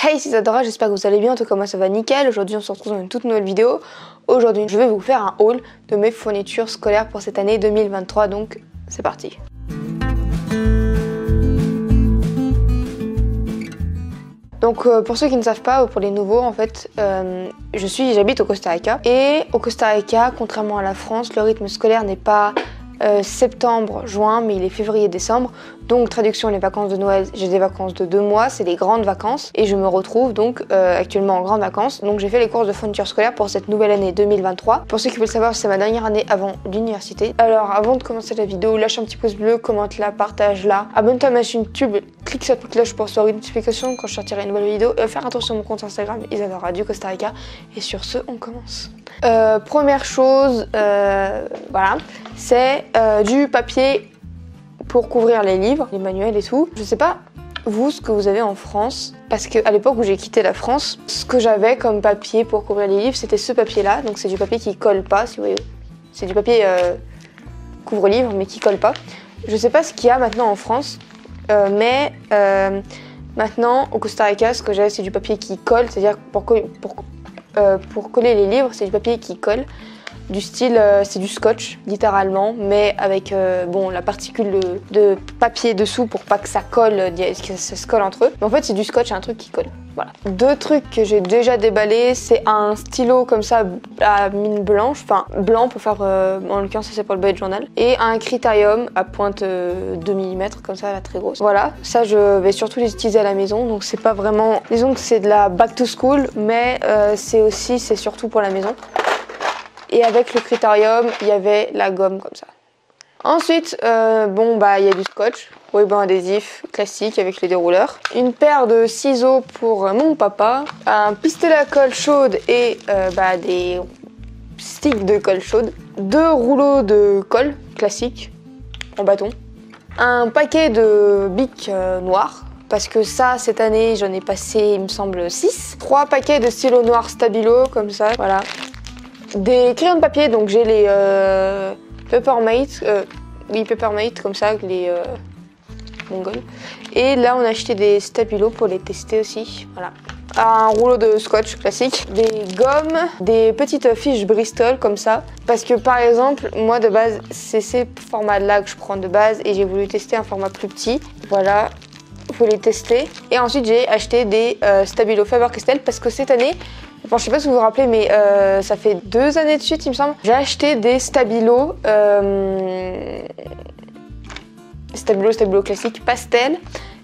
Hey, c'est Isadora, j'espère que vous allez bien, en tout cas moi ça va nickel. Aujourd'hui on se retrouve dans une toute nouvelle vidéo. Aujourd'hui je vais vous faire un haul de mes fournitures scolaires pour cette année 2023, donc c'est parti. Donc pour ceux qui ne savent pas, ou pour les nouveaux en fait, j'habite au Costa Rica. Et au Costa Rica, contrairement à la France, le rythme scolaire n'est pas septembre-juin, mais il est février-décembre. Donc traduction, les vacances de Noël, j'ai des vacances de 2 mois, c'est les grandes vacances. Et je me retrouve donc actuellement en grandes vacances. Donc j'ai fait les courses de fourniture scolaire pour cette nouvelle année 2023. Pour ceux qui veulent savoir, c'est ma dernière année avant l'université. Alors avant de commencer la vidéo, lâche un petit pouce bleu, commente-la, partage-la. Abonne-toi à ma chaîne YouTube, clique sur la petite cloche pour recevoir une notification quand je sortirai une nouvelle vidéo. Et faire attention à mon compte Instagram, Isadora du Costa Rica. Et sur ce, on commence. Première chose, voilà, c'est du papier pour couvrir les livres, les manuels et tout. Je sais pas vous ce que vous avez en France, parce qu'à l'époque où j'ai quitté la France, ce que j'avais comme papier pour couvrir les livres, c'était ce papier là. Donc c'est du papier qui colle pas, si vous voyez. C'est du papier couvre-livre mais qui colle pas. Je sais pas ce qu'il y a maintenant en France, mais maintenant au Costa Rica, ce que j'ai c'est du papier qui colle, c'est-à-dire pour coller les livres, c'est du papier qui colle. Du style, c'est du scotch, littéralement, mais avec bon, la particule de papier dessous pour pas que ça colle, que ça se colle entre eux. Mais en fait, c'est du scotch, un truc qui colle. Voilà. 2 trucs que j'ai déjà déballés, c'est un stylo comme ça à mine blanche, enfin blanc pour faire, en l'occurrence ça c'est pour le bullet journal, et un critérium à pointe 2 mm comme ça, la très grosse. Voilà, ça je vais surtout les utiliser à la maison, donc c'est pas vraiment, disons que c'est de la back to school, mais c'est surtout pour la maison. Et avec le critérium, il y avait la gomme comme ça. Ensuite, bon bah il y a du scotch, ruban adhésif classique avec les dérouleurs, une paire de ciseaux pour mon papa, un pistolet à colle chaude et des sticks de colle chaude, 2 rouleaux de colle classique en bâton, un paquet de bics noirs. Parce que ça, cette année, j'en ai passé, il me semble, 6. 3 paquets de stylos noirs Stabilo, comme ça, voilà. Des crayons de papier, donc j'ai les Peppermate, Peppermate comme ça, les mongols. Et là on a acheté des Stabilo pour les tester aussi, voilà. Un rouleau de scotch classique, des gommes, des petites fiches Bristol comme ça. Parce que par exemple, moi de base, c'est ces formats-là que je prends de base et j'ai voulu tester un format plus petit, voilà. Faut les tester. Et ensuite j'ai acheté des Stabilo Faber-Castell parce que cette année, bon, je sais pas si vous vous rappelez, mais ça fait 2 années de suite, il me semble. J'ai acheté des Stabilo, Stabilo classique pastel.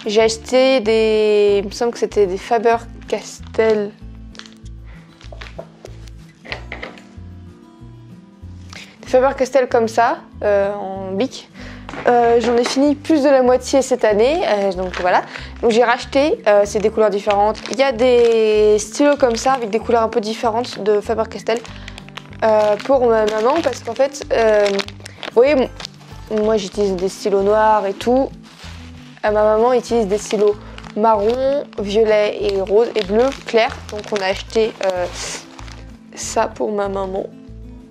J'ai acheté des, il me semble que c'était des Faber-Castell. Des Faber-Castell comme ça, en bic. J'en ai fini plus de la moitié cette année, donc voilà. Donc j'ai racheté, c'est des couleurs différentes. Il y a des stylos comme ça avec des couleurs un peu différentes de Faber-Castell pour ma maman parce qu'en fait, vous voyez, moi j'utilise des stylos noirs et tout. Ma maman utilise des stylos marron, violet et rose et bleu clair. Donc on a acheté ça pour ma maman.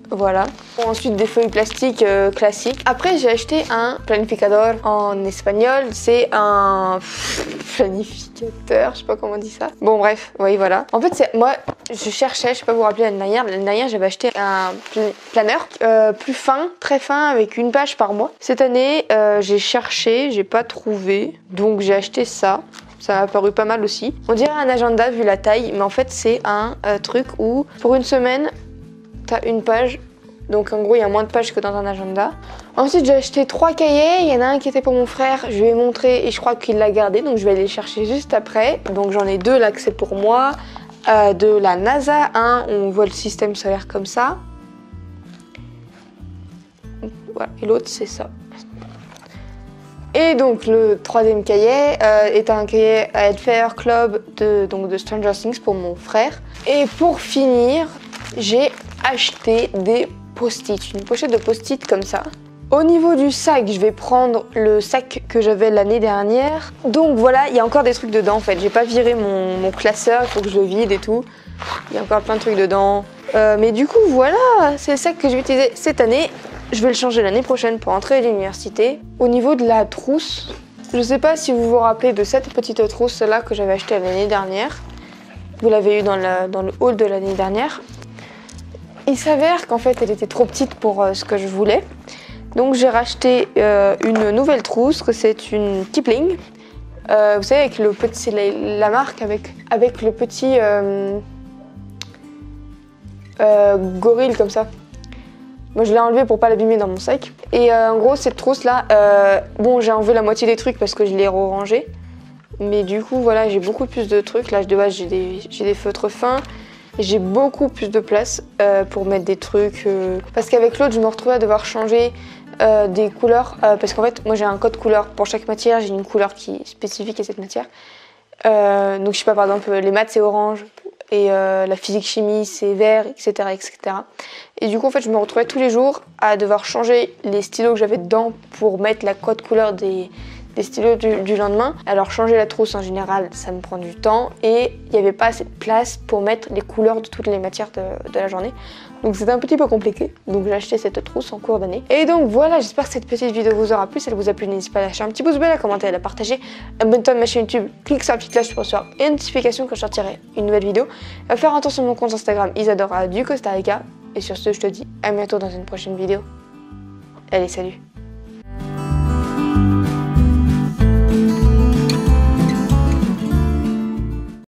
Voilà. Ensuite des feuilles plastiques classiques. Après j'ai acheté un planificador en espagnol. C'est un planificateur, je sais pas comment on dit ça. Bon bref, oui voilà. En fait moi je cherchais, je sais pas vous rappeler l'année dernière j'avais acheté un planeur plus fin, très fin avec 1 page par mois. Cette année j'ai cherché, j'ai pas trouvé. Donc j'ai acheté ça. Ça m'a paru pas mal aussi. On dirait un agenda vu la taille, mais en fait c'est un truc où pour une semaine t'as 1 page, donc en gros il y a moins de pages que dans un agenda. Ensuite j'ai acheté 3 cahiers, il y en a un qui était pour mon frère, je lui ai montré et je crois qu'il l'a gardé, donc je vais aller le chercher juste après. Donc j'en ai 2 là que c'est pour moi, de la NASA, on voit le système solaire comme ça. Voilà, et l'autre c'est ça. Et donc le 3e cahier est un cahier à Headfair Club de Stranger Things pour mon frère. Et pour finir, j'ai acheté des post-it, une pochette de post-it comme ça. Au niveau du sac, je vais prendre le sac que j'avais l'année dernière. Donc voilà, il y a encore des trucs dedans en fait. J'ai pas viré mon classeur, il faut que je le vide et tout. Il y a encore plein de trucs dedans. Mais du coup voilà, c'est le sac que je vais utiliser cette année. Je vais le changer l'année prochaine pour entrer à l'université. Au niveau de la trousse, je sais pas si vous vous rappelez de cette petite trousse là que j'avais achetée l'année dernière. Vous l'avez eu dans le haul de l'année dernière. Il s'avère qu'en fait elle était trop petite pour ce que je voulais. Donc j'ai racheté une nouvelle trousse, que c'est une Kipling. Vous savez, avec le petit, c'est la marque avec le petit gorille comme ça. Moi je l'ai enlevé pour pas l'abîmer dans mon sac. Et en gros cette trousse là, bon j'ai enlevé la moitié des trucs parce que je l'ai re-rangé. Mais du coup voilà, j'ai beaucoup plus de trucs. Là de base j'ai des feutres fins. J'ai beaucoup plus de place pour mettre des trucs. Parce qu'avec l'autre je me retrouvais à devoir changer des couleurs. Parce qu'en fait moi j'ai un code couleur pour chaque matière. J'ai une couleur qui est spécifique à cette matière. Donc je sais pas, par exemple les maths c'est orange. Et la physique-chimie c'est vert, etc., etc. Et du coup en fait je me retrouvais tous les jours à devoir changer les stylos que j'avais dedans pour mettre la code couleur des stylos du lendemain. Alors changer la trousse en général ça me prend du temps et il n'y avait pas assez de place pour mettre les couleurs de toutes les matières de la journée. Donc c'était un petit peu compliqué, donc j'ai acheté cette trousse en cours d'année. Et donc voilà, j'espère que cette petite vidéo vous aura plu. Si elle vous a plu, n'hésitez pas à lâcher un petit pouce bleu, à commenter, à la partager. Abonne-toi à ma chaîne YouTube, clique sur la petite cloche pour recevoir une notification quand je sortirai une nouvelle vidéo. Faire un tour sur mon compte Instagram Isadora du Costa Rica. Et sur ce, je te dis à bientôt dans une prochaine vidéo. Allez, salut!